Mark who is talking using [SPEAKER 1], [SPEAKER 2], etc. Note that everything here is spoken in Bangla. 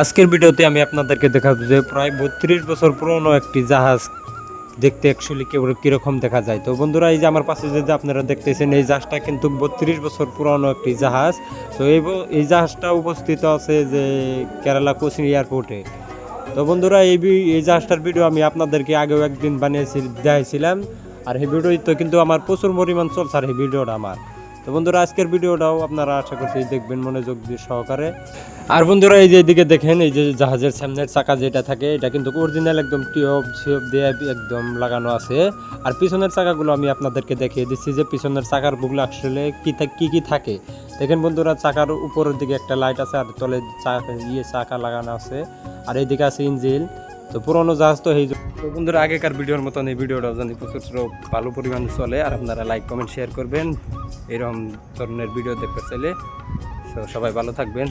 [SPEAKER 1] আজকের ভিডিওতে আমি আপনাদেরকে দেখাবো যে প্রায় ৩২ বছর পুরনো একটি জাহাজ দেখতে অ্যাকচুয়ালি কীরকম দেখা যায়। তো বন্ধুরা, এই যে আমার পাশে যে আপনারা দেখতেছেন, এই জাহাজটা কিন্তু ৩২ বছর পুরনো একটি জাহাজ। তো এই জাহাজটা উপস্থিত আছে যে কেরালা কোচিন এয়ারপোর্টে। তো বন্ধুরা, এই জাহাজটার ভিডিও আমি আপনাদেরকে আগেও একদিন দেখাইছিলাম। আর এই ভিডিওতে কিন্তু আমার প্রচুর পরিমাণ চলছে আর এই ভিডিওটা আমার। তো বন্ধুরা, আজকের ভিডিওটাও আপনারা আশা করছি দেখবেন মনোযোগ দিয়ে সহকারে। আর বন্ধুরা, এই যে এদিকে দেখেন, এই যে জাহাজের সামনের চাকা যেটা থাকে, এটা কিন্তু অরিজিনাল একদম টিউব দিয়ে একদম লাগানো আছে। আর পিছনের চাকাগুলো আমি আপনাদেরকে দেখিয়ে দিচ্ছি যে পিছনের চাকার বুকগুলো আসলে কি থাকে। দেখেন বন্ধুরা, চাকার উপরের দিকে একটা লাইট আছে আর তলে চাকা লাগানো আছে। আর এইদিকে আছে ইঞ্জিন। তো পুরোনো জাহাজ তো এই তো বন্ধুরা, আগেকার ভিডিওর মতন এই ভিডিওটাও জানি প্রচুর ভালো পরিমাণে চলে। আর আপনারা লাইক কমেন্ট শেয়ার করবেন এরকম ধরনের ভিডিও দেখতে চাইলে। তো সবাই ভালো থাকবেন।